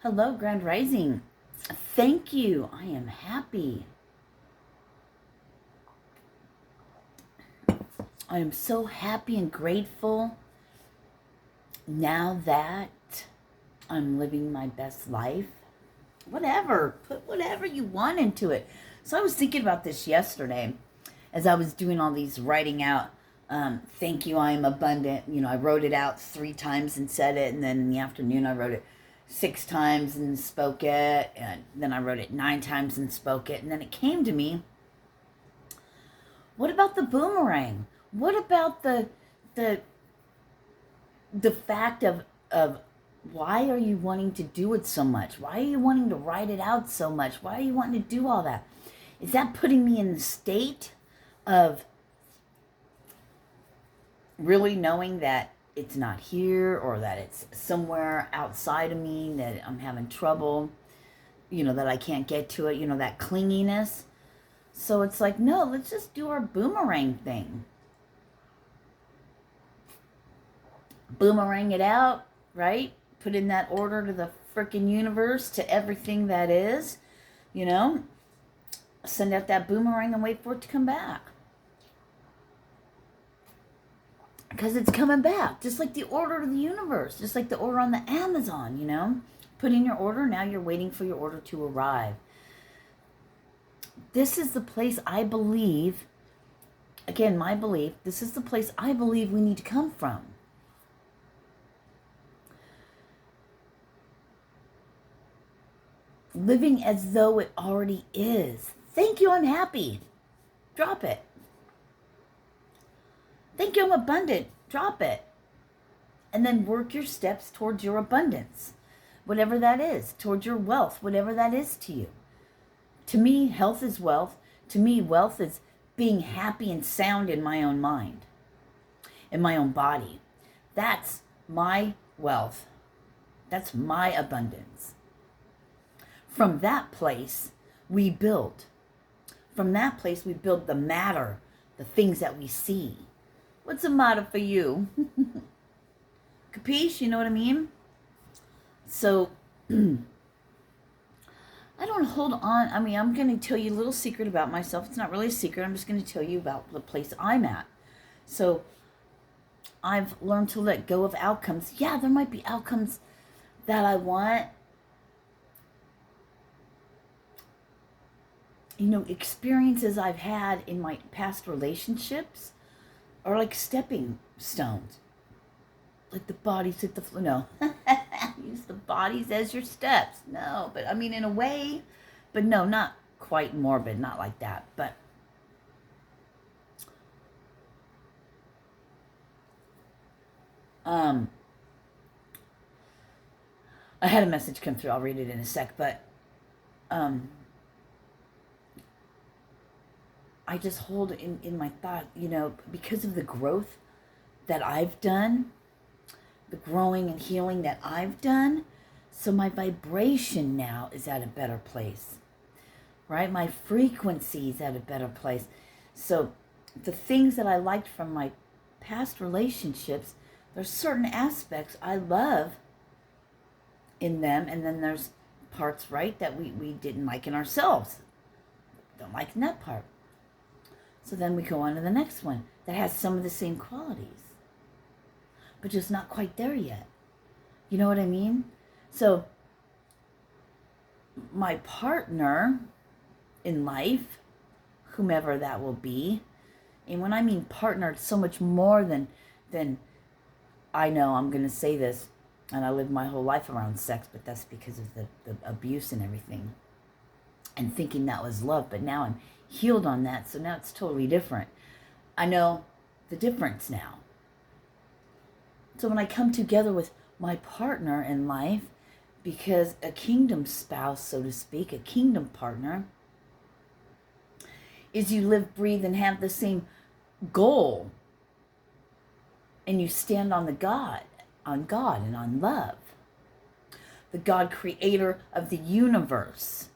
Hello, Grand Rising. Thank you. I am happy. I am so happy and grateful now that I'm living my best life. Whatever. Put whatever you want into it. So I was thinking about this yesterday as I was doing all these writing out. Thank you, I am abundant. I wrote it out 3 times and said it. And then in the afternoon, I wrote it 6 times and spoke it. And then I wrote it 9 times and spoke it. And then it came to me, what about the boomerang? What about the fact of why are you wanting to do it so much? Why are you wanting to write it out so much? Why are you wanting to do all that? Is that putting me in the state of really knowing that it's not here, or that it's somewhere outside of me, that I'm having trouble, that I can't get to it, that clinginess? So it's like, no, let's just do our boomerang thing. Boomerang it out, right? Put in that order to the freaking universe, to everything that is, Send out that boomerang and wait for it to come back. Because it's coming back, just like the order to the universe, just like the order on the Amazon, Put in your order, now you're waiting for your order to arrive. This is the place I believe, again, my belief, this is the place I believe we need to come from. Living as though it already is. Thank you, I'm happy. Drop it. Thank you, I'm abundant. Drop it. And then work your steps towards your abundance. Whatever that is. Towards your wealth. Whatever that is to you. To me, health is wealth. To me, wealth is being happy and sound in my own mind. In my own body. That's my wealth. That's my abundance. From that place, we build. From that place, we build the matter, the things that we see. What's the matter for you? Capiche? You know what I mean? So, I don't hold on. I'm going to tell you a little secret about myself. It's not really a secret. I'm just going to tell you about the place I'm at. So, I've learned to let go of outcomes. Yeah, there might be outcomes that I want. Experiences I've had in my past relationships are like stepping stones. Like the bodies hit the floor. No. Use the bodies as your steps. No, but in a way. But no, not quite morbid. Not like that. But I had a message come through. I'll read it in a sec. But I just hold it in my thought, because of the growth that I've done, the growing and healing that I've done. So my vibration now is at a better place, right? My frequency is at a better place. So the things that I liked from my past relationships, there's certain aspects I love in them. And then there's parts, right, that we didn't like in ourselves. Don't like in that part. So then we go on to the next one that has some of the same qualities, but just not quite there yet. You know what I mean? So my partner in life, whomever that will be, and when I mean partner, it's so much more than I know I'm going to say this, and I lived my whole life around sex, but that's because of the abuse and everything, and thinking that was love. But now I'm healed on that, so now it's totally different. I know the difference now. So when I come together with my partner in life, because a kingdom spouse, so to speak, a kingdom partner, is you live, breathe, and have the same goal, and you stand on God and on love, the God creator of the universe.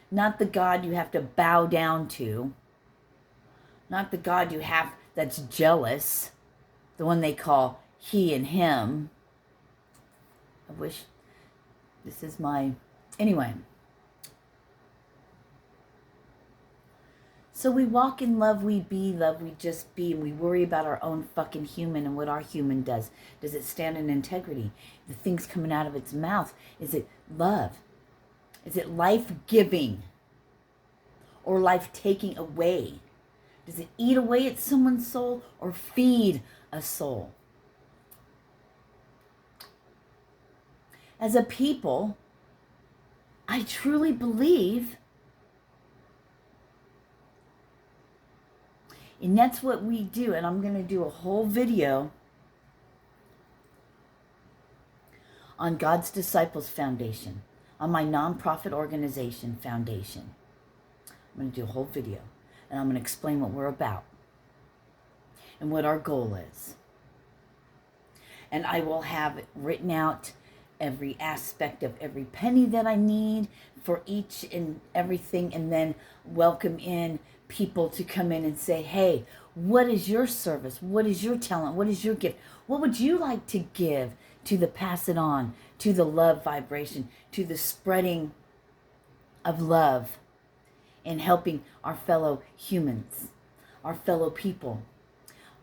Not the God you have to bow down to. Not the God you have that's jealous. The one they call he and him. I wish This is my, anyway. So we walk in love, we be love, we just be, and we worry about our own fucking human and what our human does. Does it stand in integrity? The things coming out of its mouth, is it love? Is it life-giving or life-taking away? Does it eat away at someone's soul or feed a soul? As a people, I truly believe, and that's what we do, and I'm going to do a whole video on God's Disciples Foundation, on my nonprofit organization foundation. I'm going to do a whole video, and I'm going to explain what we're about and what our goal is. And I will have it written out, every aspect of every penny that I need for each and everything, and then welcome in people to come in and say, hey, what is your service? What is your talent? What is your gift? What would you like to give to the pass it on, to the love vibration, to the spreading of love and helping our fellow humans, our fellow people?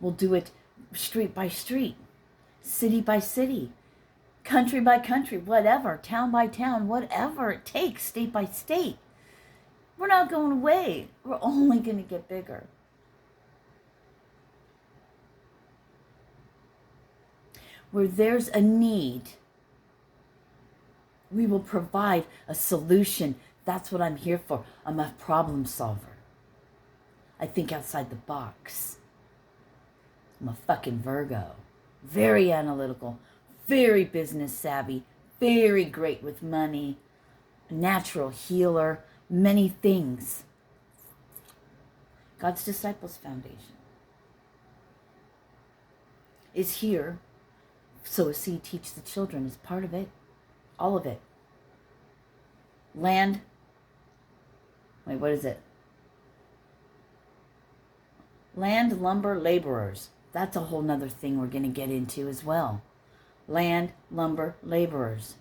We'll do it street by street, city by city, country by country, whatever, town by town, whatever it takes, state by state. We're not going away. We're only going to get bigger. Where there's a need, we will provide a solution. That's what I'm here for. I'm a problem solver. I think outside the box. I'm a fucking Virgo. Very analytical, very business savvy, very great with money, a natural healer, many things. God's Disciples Foundation is here. So a seed teach the children is part of it. All of it. Land. Wait, what is it? Land, lumber, laborers. That's a whole nother thing we're going to get into as well. Land, lumber, laborers.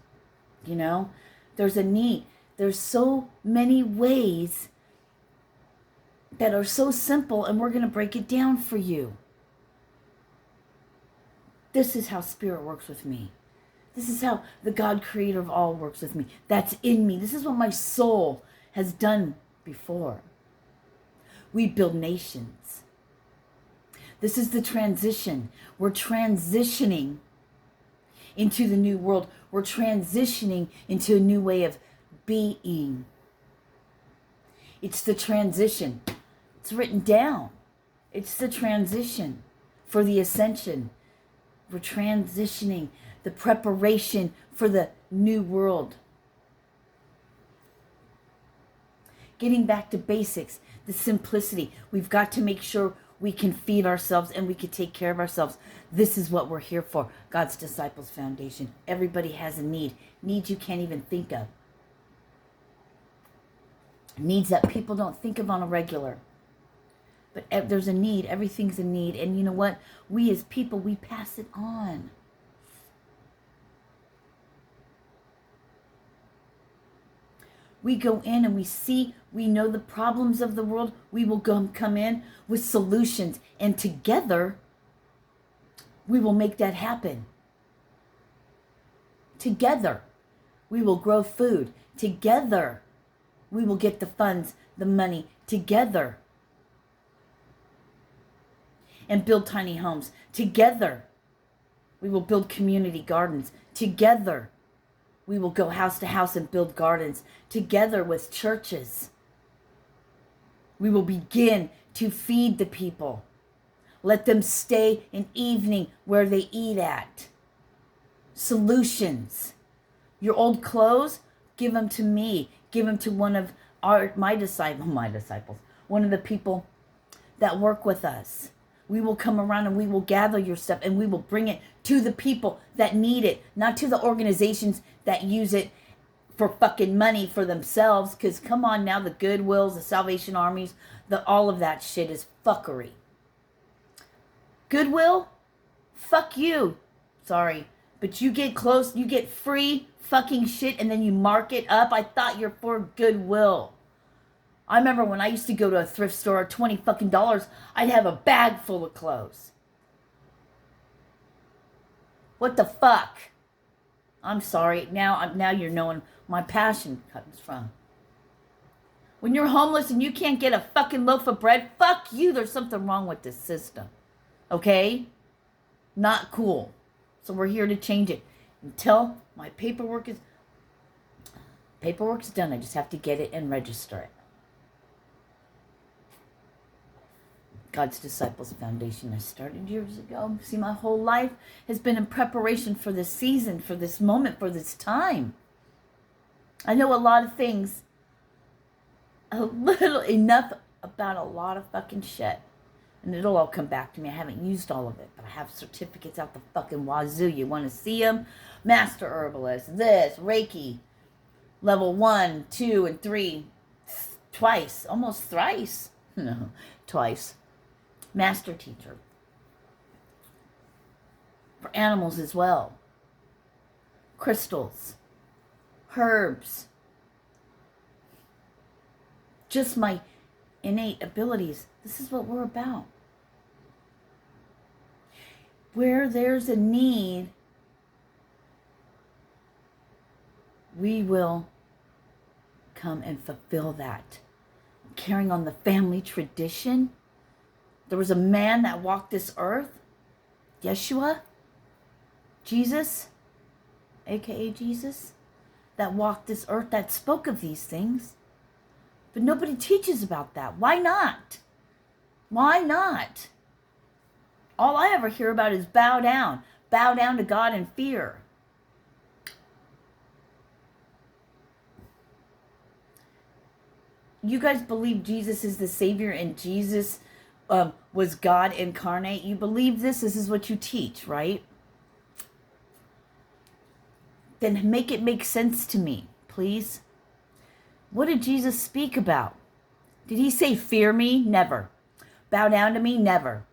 You know, there's a need. There's so many ways that are so simple, and we're going to break it down for you. This is how Spirit works with me. This is how the God creator of all works with me. That's in me. This is what my soul has done before. We build nations. This is the transition. We're transitioning into the new world. We're transitioning into a new way of being. It's the transition. It's written down. It's the transition for the ascension. We're transitioning, the preparation for the new world. Getting back to basics, the simplicity. We've got to make sure we can feed ourselves and we can take care of ourselves. This is what we're here for. God's Disciples Foundation. Everybody has a need. Needs you can't even think of. Needs that people don't think of on a regular. But there's a need. Everything's a need. And you know what? We as people, we pass it on. We go in and we see, we know the problems of the world. We will come in with solutions. And together, we will make that happen. Together, we will grow food. Together, we will get the funds, the money. Together. And build tiny homes. Together, we will build community gardens. Together, we will go house to house and build gardens. Together with churches, we will begin to feed the people. Let them stay an evening where they eat at. Solutions. Your old clothes, give them to me. Give them to one of my disciples, one of the people that work with us. We will come around and we will gather your stuff and we will bring it to the people that need it, not to the organizations that use it for fucking money for themselves. Because come on now, the Goodwills, the Salvation Armies, all of that shit is fuckery. Goodwill, fuck you. Sorry, But you get close, you get free fucking shit, and then you mark it up. I thought you're for goodwill. I remember when I used to go to a thrift store, $20 fucking, I'd have a bag full of clothes. What the fuck? I'm sorry. Now you're knowing my passion comes from. When you're homeless and you can't get a fucking loaf of bread, fuck you. There's something wrong with this system. Okay? Not cool. So we're here to change it. Until my paperwork's done. I just have to get it and register it. God's Disciples Foundation I started years ago. See, my whole life has been in preparation for this season, for this moment, for this time. I know a lot of things, enough about a lot of fucking shit. And it'll all come back to me. I haven't used all of it, but I have certificates out the fucking wazoo. You want to see them? Master Herbalist, this, Reiki, level 1, 2, and 3, twice, almost thrice. No, twice. Master teacher. For animals as well. Crystals. Herbs. Just my innate abilities. This is what we're about. Where there's a need, we will come and fulfill that. Carrying on the family tradition. There was a man that walked this earth, Yeshua, Jesus, aka Jesus, that walked this earth, that spoke of these things. But nobody teaches about that. Why not? Why not? All I ever hear about is bow down to God in fear. You guys believe Jesus is the Savior and Jesus was God incarnate? You believe this? This is what you teach, right? Then make it make sense to me, please. What did Jesus speak about? Did he say, fear me? Never. Bow down to me? Never.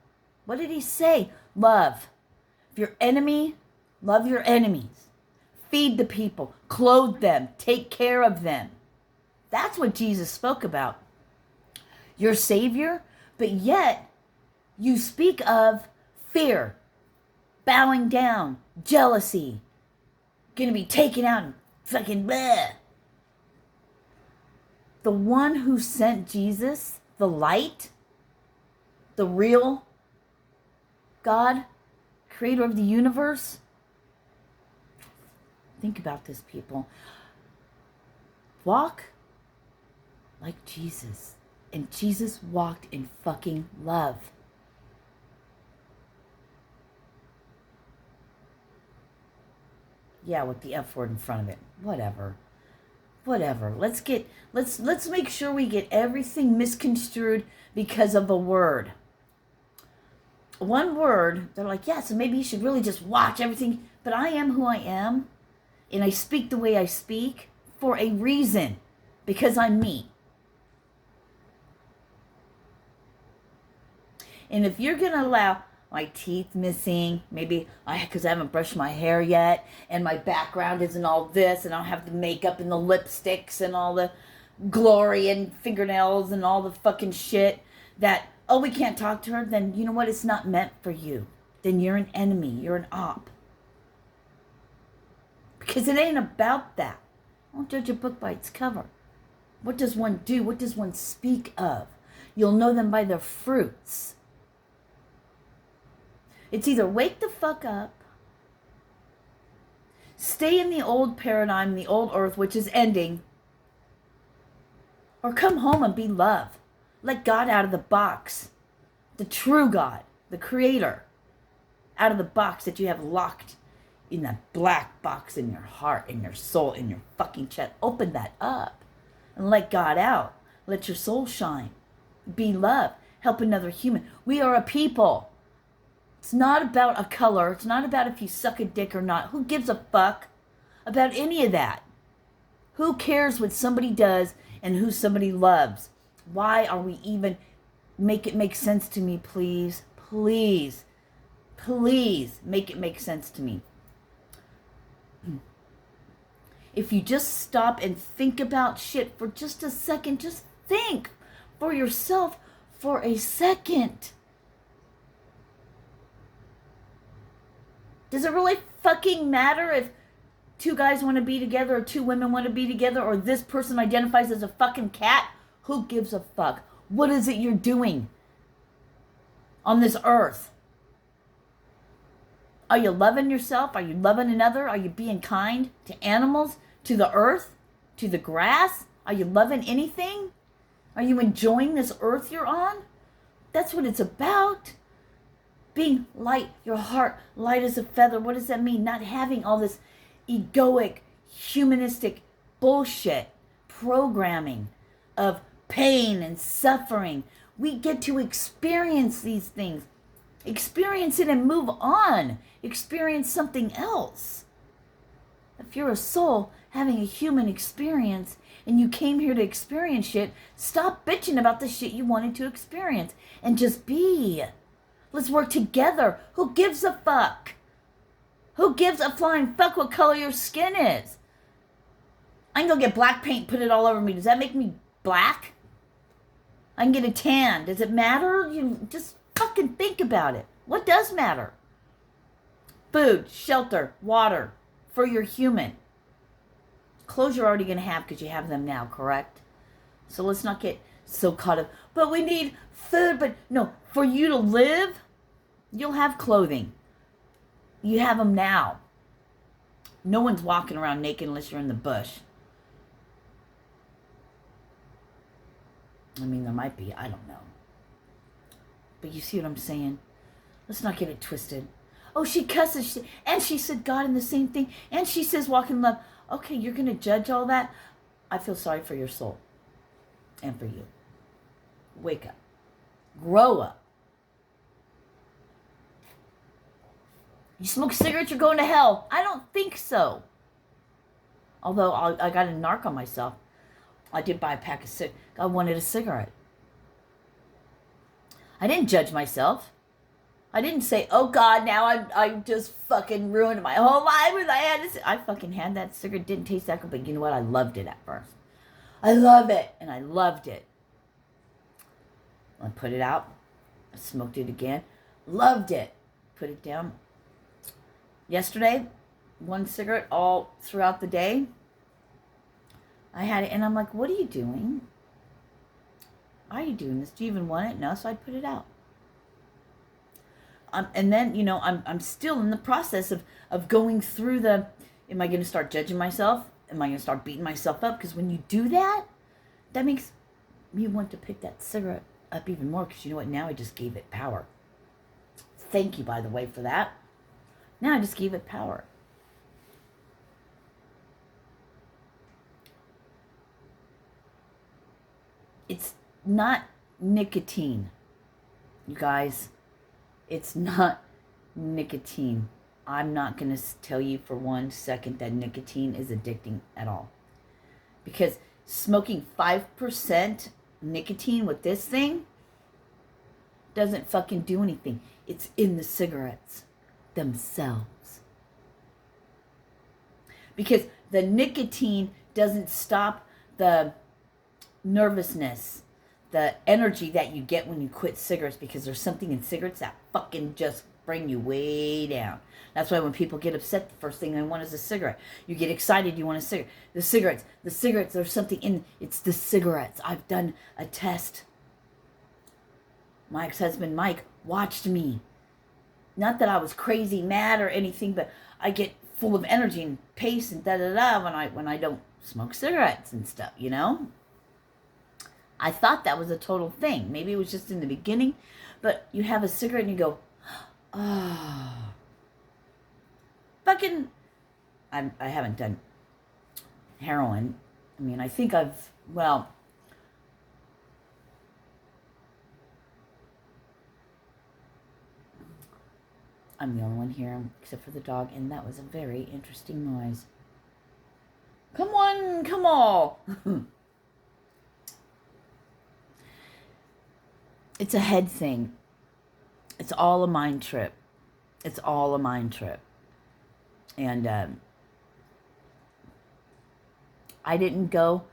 What did he say? Love. If your enemy, love your enemies. Feed the people. Clothe them. Take care of them. That's what Jesus spoke about. Your Savior, but yet you speak of fear, bowing down, jealousy, gonna be taken out and fucking bleh. The one who sent Jesus, the light, the real God, creator of the universe. Think about this, people. Walk like Jesus. And Jesus walked in fucking love. Yeah, with the F word in front of it. Whatever. Let's make sure we get everything misconstrued because of a word. One word, they're like, yeah, so maybe you should really just watch everything. But I am who I am. And I speak the way I speak for a reason. Because I'm me. And if you're going to allow my teeth missing, maybe because I haven't brushed my hair yet, and my background isn't all this, and I don't have the makeup and the lipsticks and all the glory and fingernails and all the fucking shit that, oh, we can't talk to her, then you know what? It's not meant for you. Then you're an enemy. You're an op. Because it ain't about that. Don't judge a book by its cover. What does one do? What does one speak of? You'll know them by their fruits. It's either wake the fuck up, stay in the old paradigm, the old earth, which is ending, or come home and be love. Let God out of the box. The true God, the creator, out of the box that you have locked in that black box in your heart, in your soul, in your fucking chest. Open that up and let God out. Let your soul shine. Be love. Help another human. We are a people. It's not about a color. It's not about if you suck a dick or not. Who gives a fuck about any of that? Who cares what somebody does and who somebody loves? Why are we even... Make it make sense to me, please. Please. Please make it make sense to me. If you just stop and think about shit for just a second, just think for yourself for a second. Does it really fucking matter if two guys want to be together or two women want to be together or this person identifies as a fucking cat? Who gives a fuck? What is it you're doing on this earth? Are you loving yourself? Are you loving another? Are you being kind to animals, to the earth, to the grass? Are you loving anything? Are you enjoying this earth you're on? That's what it's about. Being light, your heart light as a feather. What does that mean? Not having all this egoic, humanistic bullshit programming of pain and suffering. We get to experience these things. Experience it and move on. Experience something else. If you're a soul having a human experience and you came here to experience shit, stop bitching about the shit you wanted to experience and just be. Let's work together. Who gives a fuck? Who gives a flying fuck what color your skin is? I can go get black paint, put it all over me. Does that make me black? I can get a tan. Does it matter? You just fucking think about it. What does matter? Food, shelter, water for your human. Clothes you're already going to have because you have them now, correct? So let's not get so caught up. But we need food. But no, for you to live, you'll have clothing. You have them now. No one's walking around naked unless you're in the bush. I mean, there might be. I don't know. But you see what I'm saying? Let's not get it twisted. Oh, she cusses. And she said God in the same thing. And she says walk in love. Okay, you're going to judge all that? I feel sorry for your soul. And for you. Wake up. Grow up. You smoke cigarettes, you're going to hell. I don't think so. Although I got a narc on myself. I did buy a pack of cigarettes. I wanted a cigarette. I didn't judge myself. I didn't say, oh God, now I just fucking ruined my whole life with I had this. I fucking had that cigarette. Didn't taste that good, but you know what? I loved it at first. I love it. And I loved it. I put it out. I smoked it again. Loved it. Put it down. Yesterday, one cigarette all throughout the day. I had it, and I'm like, what are you doing? Why are you doing this? Do you even want it? No, so I put it out. And then, you know, I'm still in the process of going through the, am I going to start judging myself? Am I going to start beating myself up? Because when you do that, that makes me want to pick that cigarette up even more. Because you know what? Now I just gave it power. Thank you, by the way, for that. Now I just gave it power. It's not nicotine, you guys. It's not nicotine. I'm not going to tell you for 1 second that nicotine is addicting at all. Because smoking 5% nicotine with this thing doesn't fucking do anything. It's in the cigarettes themselves. Because the nicotine doesn't stop the nervousness, the energy that you get when you quit cigarettes, because there's something in cigarettes that fucking just bring you way down. That's why when people get upset, the first thing they want is a cigarette. You get excited, you want a cigarette. The cigarettes, there's something in, it's the cigarettes. I've done a test. My ex-husband, Mike, watched me. Not that I was crazy mad or anything, but I get full of energy and pace and da-da-da when I don't smoke cigarettes and stuff, you know? I thought that was a total thing. Maybe it was just in the beginning, but you have a cigarette and you go, oh. Fucking, I haven't done heroin. I mean, I think I'm the only one here, except for the dog, and that was a very interesting noise. Come on, come on. It's a head thing. It's all a mind trip. It's all a mind trip. And I didn't go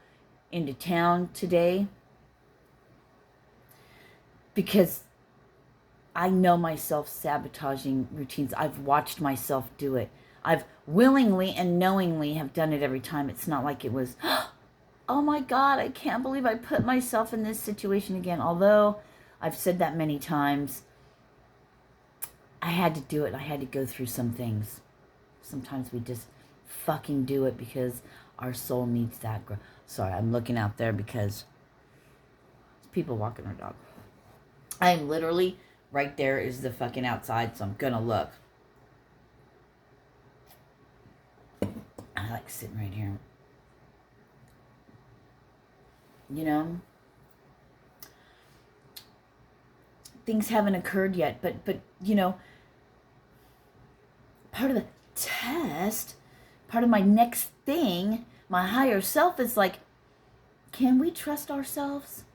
into town today because I know my self-sabotaging routines. I've watched myself do it. I've willingly and knowingly have done it every time. It's not like it was, oh my God, I can't believe I put myself in this situation again. Although I've said that many times, I had to do it. I had to go through some things. Sometimes we just fucking do it because our soul needs that growth. Sorry, I'm looking out there because there's people walking their dog. I'm literally, right there is the fucking outside, so I'm gonna look. I like sitting right here. You know? Things haven't occurred yet, but you know, part of the test, part of my next thing, my higher self is like, can we trust ourselves?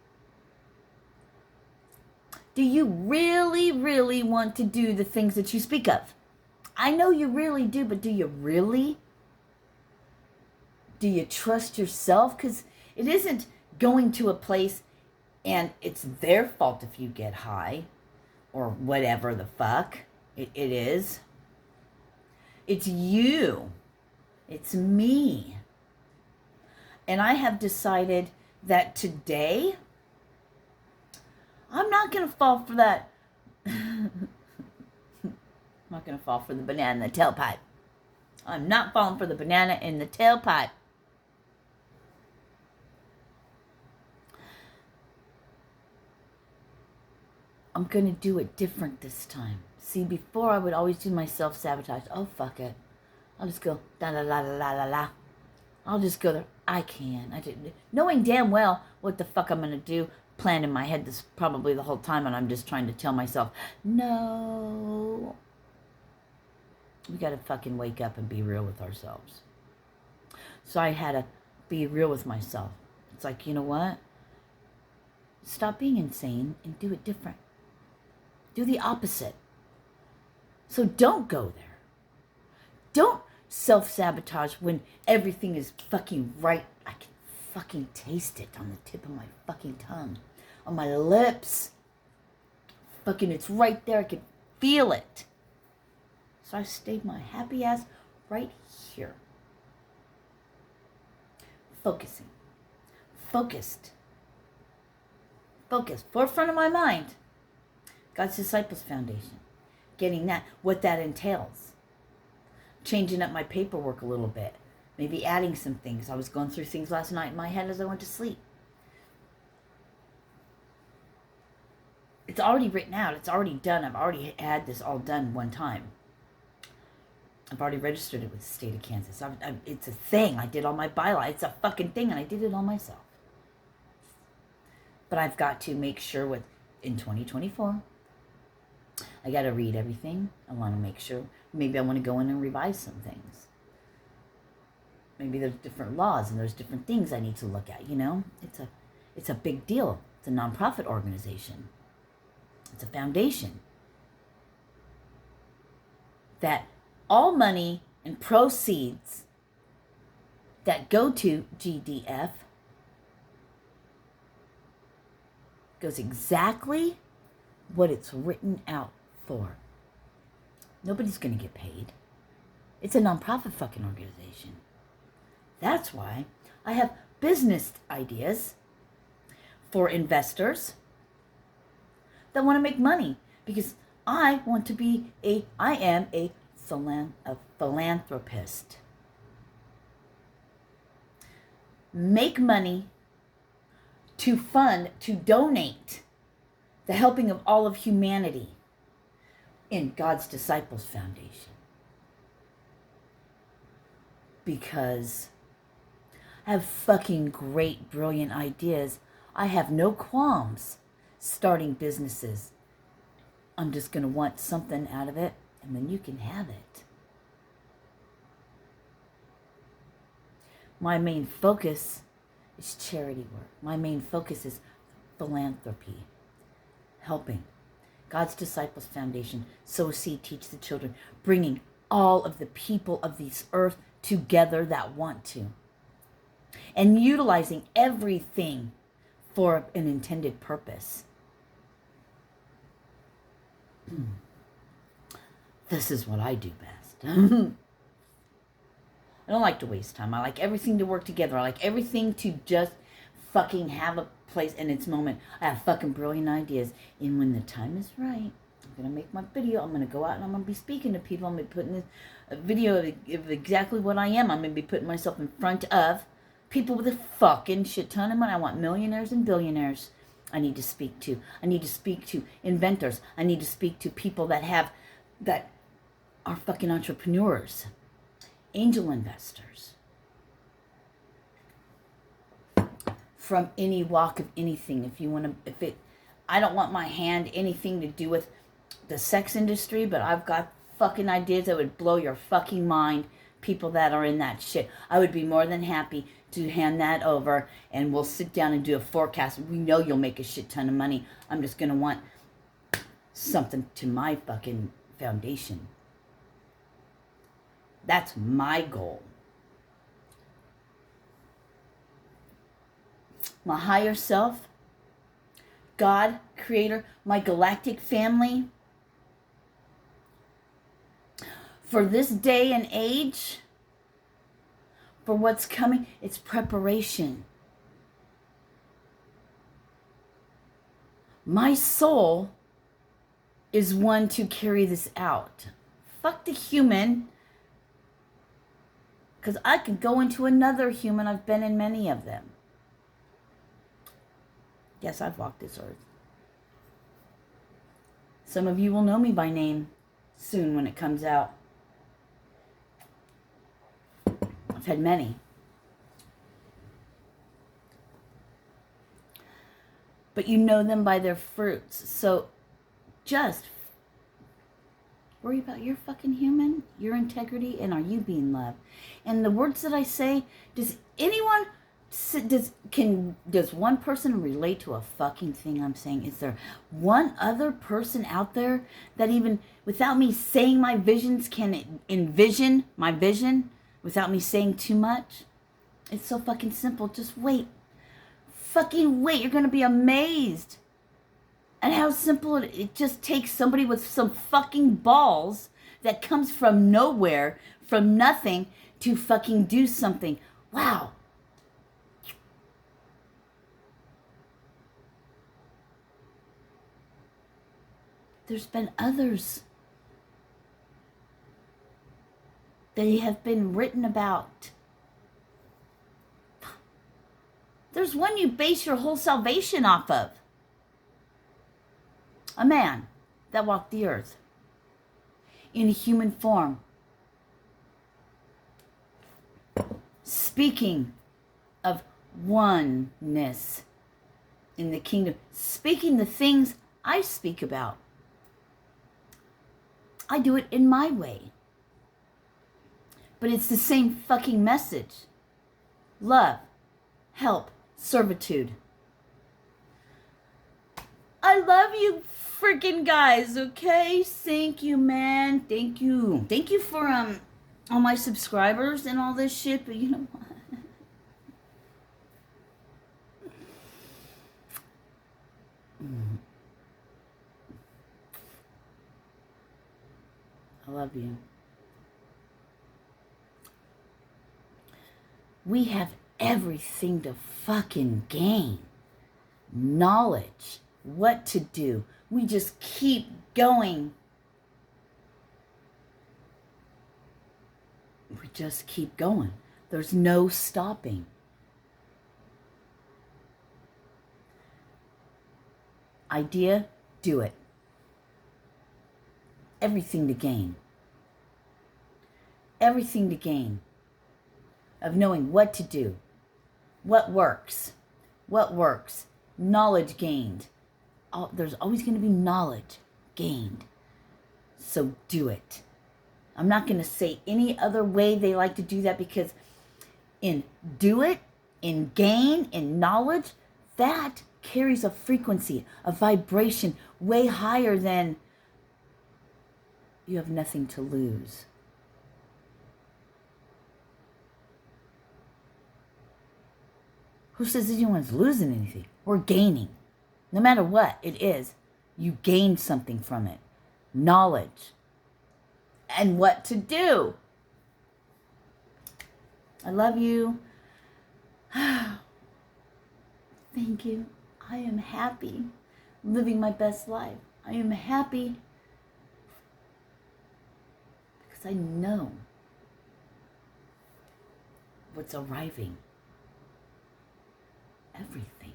Do you really, really want to do the things that you speak of? I know you really do, but do you really? Do you trust yourself? Because it isn't going to a place and it's their fault if you get high or whatever the fuck it is. It's you. It's me. And I have decided that today, I'm not going to fall for that. I'm not going to fall for the banana in the tailpipe. I'm not falling for the banana in the tailpipe. I'm going to do it different this time. See, before I would always do my self-sabotage. Oh, fuck it. I'll just go, da-la-la-la-la-la-la. I'll just go there. I can. I didn't. Knowing damn well what the fuck I'm going to do, planned in my head this probably the whole time, and I'm just trying to tell myself, no. We got to fucking wake up and be real with ourselves. So I had to be real with myself. It's like, you know what? Stop being insane and do it different. Do the opposite. So don't go there. Don't self-sabotage when everything is fucking right. I can fucking taste it on the tip of my fucking tongue. On my lips. Fucking, it's right there. I can feel it. So I stayed my happy ass right here. Focusing. Focused. Focused. Forefront of my mind. God's Disciples Foundation. Getting that, what that entails. Changing up my paperwork a little bit. Maybe adding some things. I was going through things last night in my head as I went to sleep. It's already written out. It's already done. I've already had this all done one time. I've already registered it with the state of Kansas. It's a thing. I did all my bylaw. It's a fucking thing, and I did it all myself. But I've got to make sure in 2024, I got to read everything. I want to make sure. Maybe I want to go in and revise some things. Maybe there's different laws and there's different things I need to look at, you know? It's a big deal. It's a nonprofit organization. It's a foundation. That all money and proceeds that go to GDF goes exactly what it's written out for. Nobody's going to get paid. It's a nonprofit fucking organization. That's why I have business ideas for investors that want to make money, because I am a philanthropist. Make money to fund, to donate the helping of all of humanity in God's Disciples Foundation. Because I have fucking great, brilliant ideas. I have no qualms starting businesses. I'm just going to want something out of it, and then you can have it. My main focus is charity work. My main focus is philanthropy, helping. God's Disciples Foundation, sow a seed, teach the children, bringing all of the people of this earth together that want to. and utilizing everything for an intended purpose. This is what I do best. I don't like to waste time. I like everything to work together. I like everything to just fucking have a place in its moment. I have fucking brilliant ideas. And when the time is right, I'm going to make my video. I'm going to go out and I'm going to be speaking to people. I'm going to be putting a video of exactly what I am. I'm going to be putting myself in front of people with a fucking shit ton of money. I want millionaires and billionaires I need to speak to. I need to speak to inventors. I need to speak to people that are fucking entrepreneurs. Angel investors. From any walk of anything. I don't want my hand anything to do with the sex industry, but I've got fucking ideas that would blow your fucking mind. People that are in that shit. I would be more than happy to hand that over and we'll sit down and do a forecast. We know you'll make a shit ton of money. I'm just going to want something to my fucking foundation. That's my goal. My higher self, God, Creator, my galactic family, for this day and age, for what's coming, it's preparation. My soul is one to carry this out. Fuck the human, because I could go into another human. I've been in many of them. Yes, I've walked this earth. Some of you will know me by name soon when it comes out. I've had many. But you know them by their fruits. So just worry about your fucking human, your integrity, and are you being loved? And the words that I say, does one person relate to a fucking thing I'm saying? Is there one other person out there that even without me saying my visions can envision my vision without me saying too much? It's so fucking simple. Just wait. Fucking wait. You're going to be amazed at how simple it just takes somebody with some fucking balls that comes from nowhere, from nothing, to fucking do something. Wow. There's been others. They have been written about. There's one you base your whole salvation off of. A man that walked the earth in human form, speaking of oneness in the kingdom, speaking the things I speak about. I do it in my way. But it's the same fucking message. Love, help, servitude. I love you freaking guys, okay? Thank you, man. Thank you. Thank you for all my subscribers and all this shit, but you know what? I love you. We have everything to fucking gain. Knowledge. What to do. We just keep going. We just keep going. There's no stopping. Idea, do it. Everything to gain. Everything to gain. Of knowing what to do. What works. What works. Knowledge gained. There's always going to be knowledge gained. So do it. I'm not going to say any other way they like to do that, because in do it, in gain, in knowledge, that carries a frequency, a vibration way higher than you have nothing to lose. Who says anyone's losing anything? We're gaining. No matter what it is, you gain something from it. Knowledge. And what to do. I love you. Thank you. I am happy living my best life. I am happy because I know what's arriving. Everything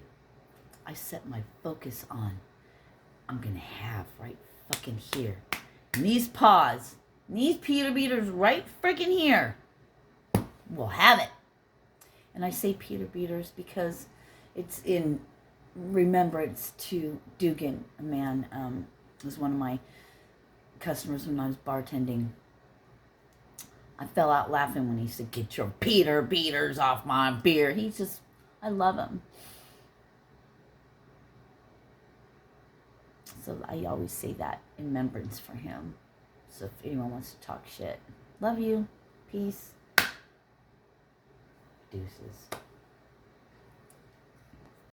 I set my focus on, I'm going to have right fucking here. And these paws, these Peter beaters right freaking here, will have it. And I say Peter beaters because it's in remembrance to Dugan, a man was one of my customers when I was bartending. I fell out laughing when he said, "Get your Peter beaters off my beer." He's just, I love him. So I always say that in remembrance for him. So if anyone wants to talk shit, love you. Peace. Deuces.